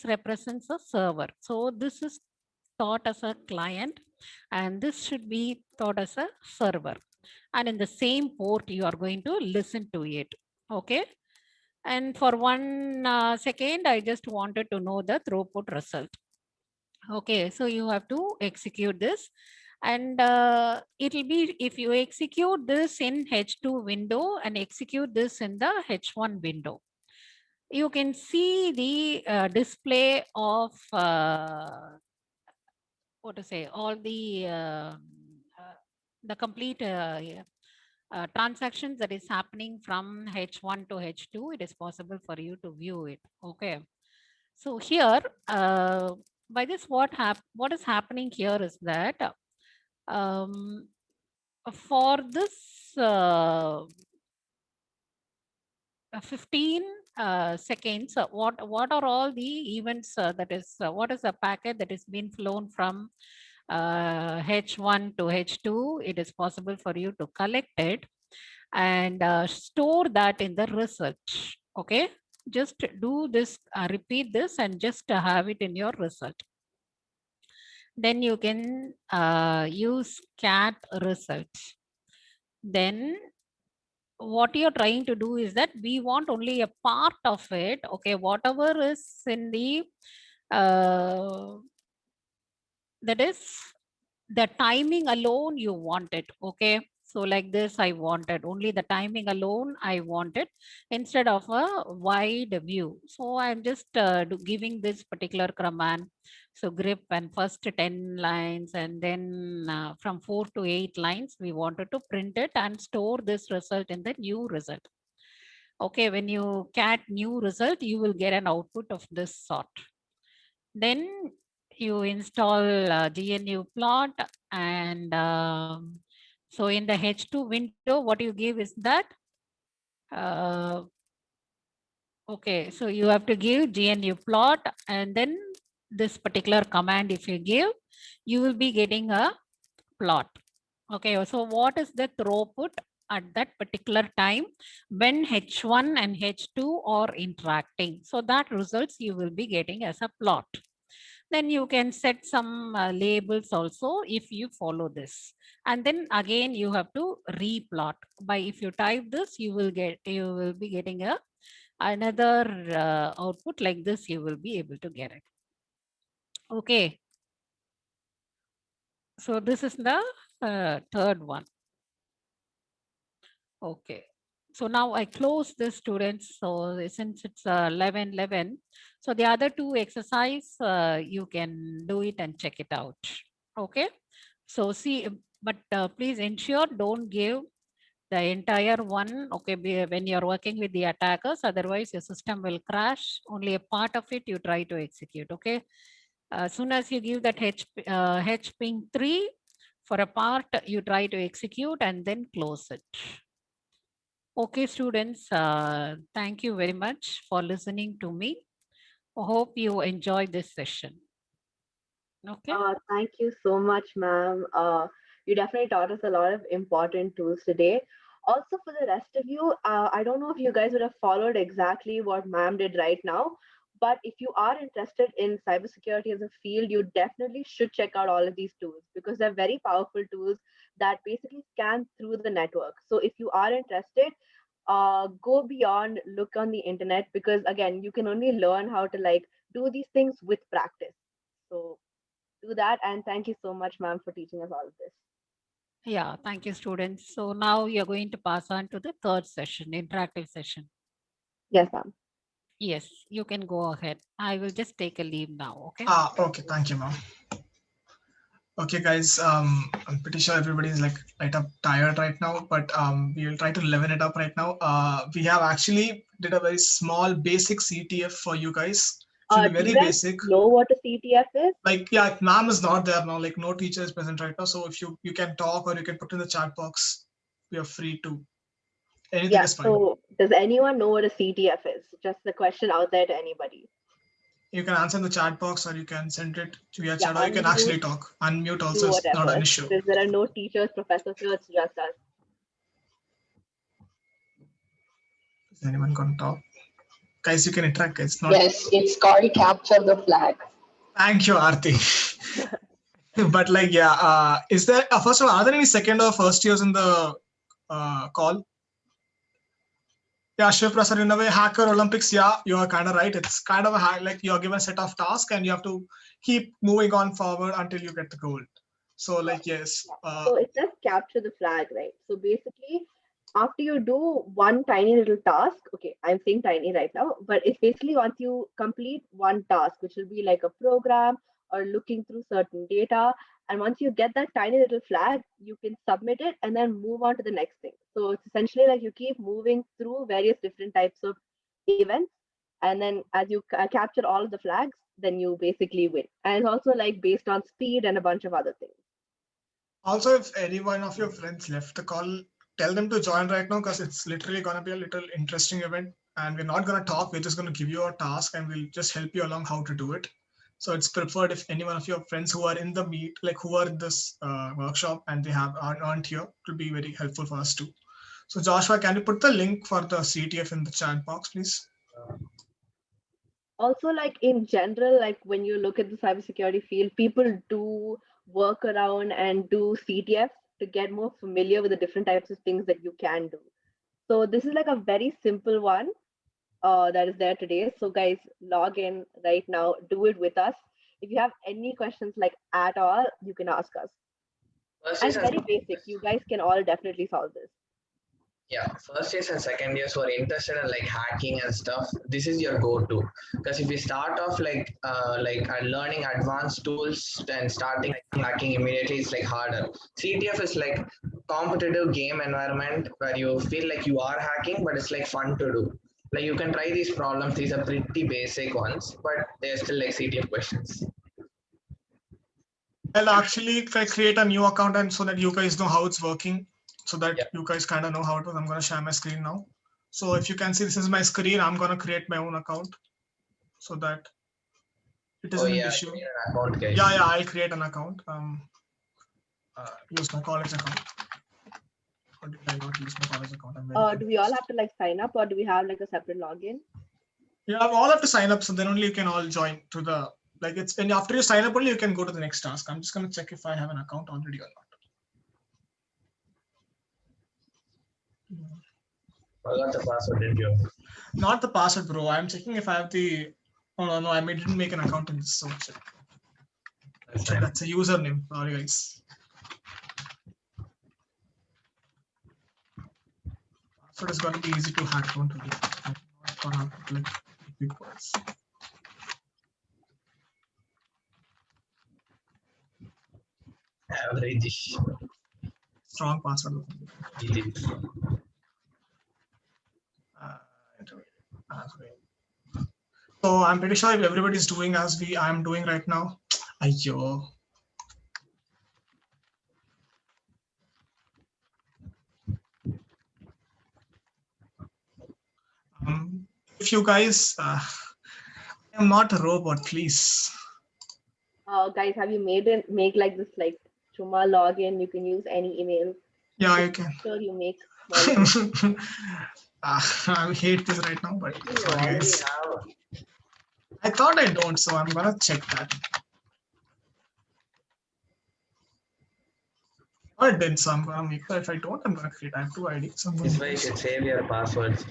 represents a server. So this is thought as a client, and this should be thought as a server. And in the same port, you are going to listen to it. Okay. And for 1 second, I just wanted to know the throughput result. Okay, so you have to execute this, and it will be, if you execute this in H2 window and execute this in the H1 window, you can see the display of what to say, all the complete transactions that is happening from H1 to H2. It is possible for you to view it. Okay. So here, by this, what is happening here is that for this 15 seconds, what are all the events that is, what is the packet that is being flown from H1 to H2? It is possible for you to collect it and store that in the result. Okay, just do this, repeat this, and just have it in your result. Then you can use cat result. Then what you're trying to do is that we want only a part of it. Okay, whatever is in the that is the timing alone you want it. Okay, So like this, I wanted only the timing alone. I wanted instead of a wide view. So I'm just giving this particular command. So grep and first 10 lines and then from 4 to 8 lines, we wanted to print it and store this result in the new result. Okay, when you cat new result, you will get an output of this sort. Then you install GNU plot and so in the H2 window, what you give is that uh, okay, so you have to give GNU plot and then this particular command if you give, you will be getting a plot. Okay, so what is the throughput at that particular time when H1 and H2 are interacting? So that results you will be getting as a plot. Then you can set some labels also if you follow this. And then again, you have to replot by if you type this, you will be getting another output like this, you will be able to get it. Okay. So this is the third one. Okay. So now I close this students. So since it's 11:11, so the other two exercise, you can do it and check it out. Okay. So see, but please ensure don't give the entire one. Okay. When you're working with the attackers, otherwise your system will crash. Only a part of it you try to execute. Okay. As soon as you give that H ping 3 for a part, you try to execute and then close it. Okay, students, thank you very much for listening to me. I hope you enjoyed this session. Okay. Thank you so much, ma'am. You definitely taught us a lot of important tools today. Also, for the rest of you, I don't know if you guys would have followed exactly what ma'am did right now, but if you are interested in cybersecurity as a field, you definitely should check out all of these tools because they're very powerful tools that basically scan through the network. So if you are interested, go beyond, look on the internet because again, you can only learn how to like do these things with practice. So do that. And thank you so much, ma'am, for teaching us all of this. Yeah, thank you, students. So now you're going to pass on to the third session, interactive session. Yes, ma'am. Yes, you can go ahead. I will just take a leave now. Okay. Okay, thank you, ma'am. Okay, guys, I'm pretty sure everybody is like right up tired right now, but we will try to level it up right now. We have actually did a very small basic CTF for you guys. It will be Do very you guys basic. know what a CTF is? Like, yeah, ma'am is not there now, like no teacher is present right now. So if you can talk or you can put in the chat box, we are free to. Anything Yeah. is fine. So does anyone know what a CTF is? Just the question out there to anybody. You can answer in the chat box or you can send it via Yeah, chat or you can unmute, actually talk. Unmute do also is not an whatever. issue. Because there are no teachers, professors here, it's just us. Is anyone going to talk? Guys, you can interact. It's not. Yes, it's called capture the flag. Thank you, Aarti. But like, yeah, is there, first of all, are there any second or first years in the call? Yeah, Shiv Prasad, in a way, Hacker Olympics, yeah, you are kind of right. It's kind of like you're given a set of tasks and you have to keep moving on forward until you get the goal. So like, yes. So it says capture the flag, right? So basically, after you do one tiny little task, okay, I'm saying tiny right now, but it's basically once you complete one task, which will be like a program or looking through certain data. And once you get that tiny little flag, you can submit it and then move on to the next thing. So it's essentially like you keep moving through various different types of events. And then as you capture all of the flags, then you basically win. And it's also like based on speed and a bunch of other things. Also, if any one of your friends left the call, tell them to join right now because it's literally going to be a little interesting event. And we're not going to talk. We're just going to give you a task and we'll just help you along how to do it. So it's preferred if any one of your friends who are in the meet, like who are in this workshop and they aren't here, it will be very helpful for us too. So Joshua, can you put the link for the CTF in the chat box, please? Also, like in general, like when you look at the cybersecurity field, people do work around and do CTF to get more familiar with the different types of things that you can do. So this is like a very simple one that is there today. So guys, log in right now, do it with us. If you have any questions like at all, you can ask us. First And years it's and very basic. You guys can all definitely solve this. yeah, first years and second years who are interested in like hacking and stuff, this is your go-to. Because if you start off like learning advanced tools and starting hacking immediately, it's like harder. CTF is like competitive game environment where you feel like you are hacking, but it's like fun to do. Like you can try these problems. These are pretty basic ones, but they're still like CTF questions. I'll actually create a new account and so that you guys know how it's working, so that Yeah. you guys kind of know how it was. I'm going to share my screen now. So if you can see, this is my screen. I'm going to create my own account so that it Oh isn't an yeah, issue. create an account, guys. Yeah, I'll create an account. Use my college account. Or did I not use my college account? I'm very Do we all confused. have to like sign up, or do we have like a separate login? You all have to sign up, so then only you can all join to the like it's and after you sign up only you can go to the next task. I'm just going to check if I have an account already or not. Forgot the password, didn't you? Not the password, bro. I'm checking if I have the. Oh no, I didn't make an account in this. So check. That's fine. That's a username. Sorry, guys. Password is going to be easy to hack. Don't worry. I'm not gonna have to click big words. Average. Strong password. So I'm pretty sure if everybody's doing as I'm doing right now. Ayyo. If you guys, I am not a robot, please. Guys, have you make like this like Chuma login? You can use any email. Yeah, you can. Sure, you make. Small I hate this right now, but You sorry, already guys. have. I thought I don't, so I'm gonna check that. I did, so I'm gonna make sure. If I don't, I'm gonna create. I have two IDs. So I'm gonna This way you should save your passwords.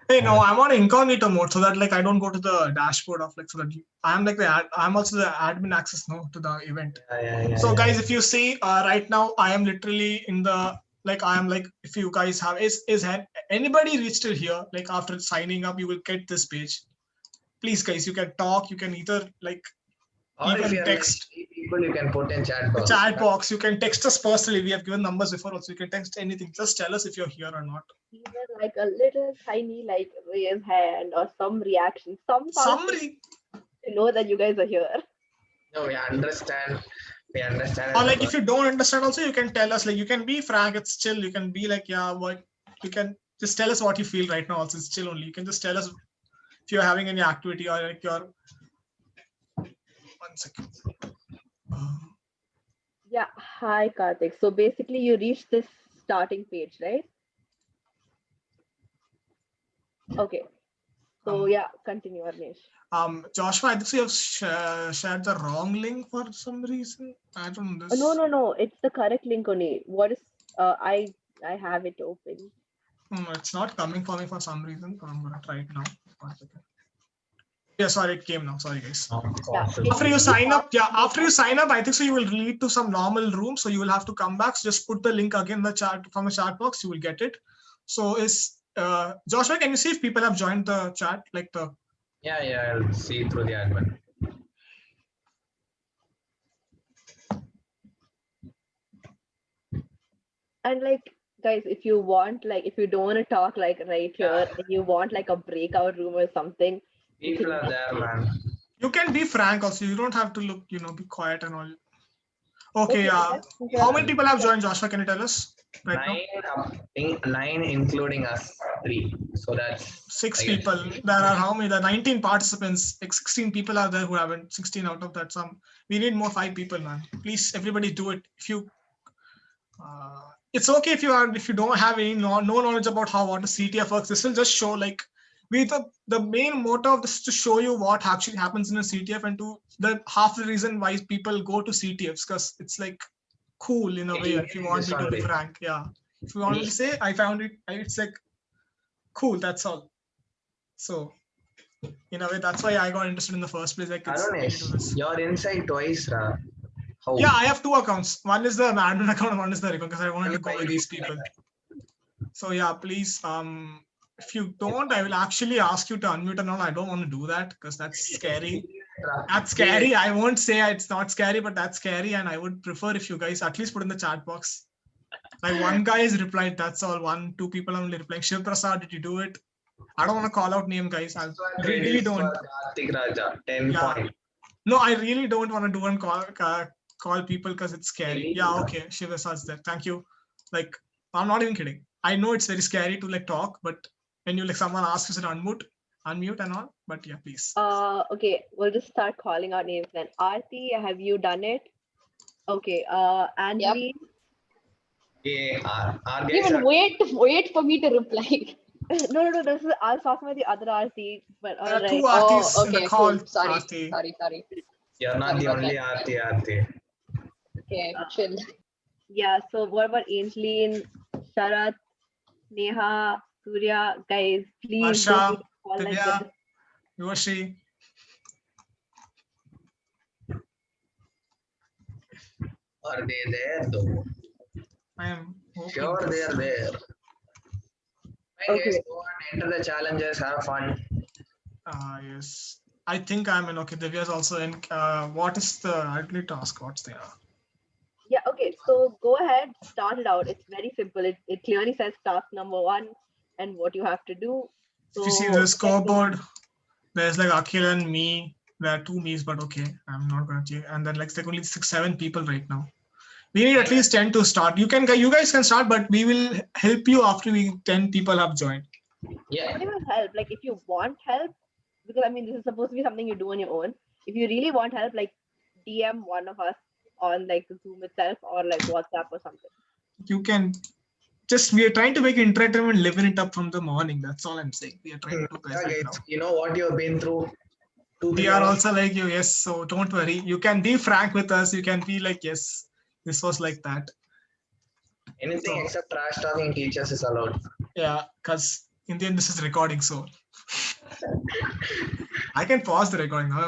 Hey, no, I'm on incognito mode so that like I don't go to the dashboard of like so that I'm like I'm also the admin access to the event. Yeah, So guys, if you see right now, I am literally in the like I am like if you guys have is anybody reached till here like after signing up, you will get this page. Please, guys, you can talk. You can either like or if even you're text. like 3 people, you can put in chat The box. chat box. You can text us personally. We have given numbers before, also you can text anything. Just tell us if you're here or not. even like a little tiny like raise hand or some reaction, something Summary. to know that you guys are here. No, we understand. We understand. Or like if you don't understand, also you can tell us. Like you can be frank. It's chill. You can be like, yeah, what you can just tell us what you feel right now. Also, it's chill only. You can just tell us if you're having any activity or like you're. 1 second. Yeah, hi Karthik. So basically you reach this starting page, right? Okay. So yeah, continue, Arnesh. Joshua, I think you have shared the wrong link for some reason. I don't know this. No. It's the correct link only. What is I have it open. No, it's not coming for me for some reason. I'm gonna try it now. 1 second. Yeah, sorry, it came now. Sorry, guys. Yeah. After you sign up, I think so you will lead to some normal room. So you will have to come back. So just put the link again in the chat from the chat box. You will get it. So is Joshua, can you see if people have joined the chat? Like the Yeah, I'll see through the admin. And like guys, if you want like if you don't want to talk like right here and you want like a breakout room or something, People are there, man. you can be frank also. You don't have to look, be quiet and all. Okay, how many people have joined, Joshua? Can you tell us right now? 9 including us 3. So that's 6 I guess. people. There are how many? There are 19 participants. Like 16 people are there who haven't. 16 out of that. We need more 5 people, man. Please, everybody, do it. If you, it's okay if you don't have any no knowledge about how what a CTF works. This will just show like the main motto of this is to show you what actually happens in a CTF and to the half the reason why people go to CTFs because it's like cool in a way. If you want me to be frank, yeah. If you want me to say, I found it. It's like cool. That's all. So, in a way, that's why I got interested in the first place. Like, Arunesh, you're inside twice, Ra. How? Yeah, I have two accounts. One is the admin account, one is the account because I wanted to go with these people. So yeah, please, if you don't, I will actually ask you to unmute and all. I don't want to do that because that's scary. That's scary. I won't say it's not scary, but that's scary. And I would prefer if you guys at least put in the chat box. Like one guy has replied, that's all. 2 people are only replying. Shiv Prasad, did you do it? I don't want to call out name, guys. I really don't. Karthik Raja, 10 Yeah. point. No, I really don't want to do and call people because it's scary. Yeah, okay. Shiv Prasad's there. Thank you. Like, I'm not even kidding. I know it's very scary to like talk, but when you like someone asks you to unmute and all. But yeah, please. Okay, we'll just start calling out names then. Aarti, have you done it? Okay, Angeline. Yeah, our guys Even are wait for me to reply. No, this is, I was talking about the other Aarti, but There are alright. 2 artists Oh, in the okay, call. cool. Sorry. Aarti. you're not Sorry the about only that. Aarti. Okay, chill. Yeah, so what about Angeline, Sharat, Neha, Surya? Guys, please don't Varsha, make a call like Divya, this. Yoshi. Are they there though? I am hoping. Sure, they are there. Fine, guys, Okay. go and enter the challenges, have fun. Yes. I think I'm in. Okay, Divya's also in. What is the? I need to ask what's there. Yeah, okay, so go ahead, start it out. It's very simple. It clearly says task number 1 and what you have to do. If you see So the let's go. scoreboard, there's like Akhil and me. There are 2 me's, but okay, I'm not gonna change. And then like only 6-7 people right now. We need at least 10 to start. You guys can start, but we will help you after 10 people have joined. Yeah, Anyone help? Like if you want help, because I mean this is supposed to be something you do on your own. If you really want help, like DM one of us on like Zoom itself or like WhatsApp or something. You can just, we are trying to make it interactive and living it up from the morning. That's all I'm saying. We are trying to do guys right now. you know what you've been through. 2-3 We are hours. also like you, yes. So don't worry. You can be frank with us. You can be like, yes, this was like that. Anything So- except trash talking teachers is allowed. Yeah, because in the end, this is recording. So I can pause the recording now.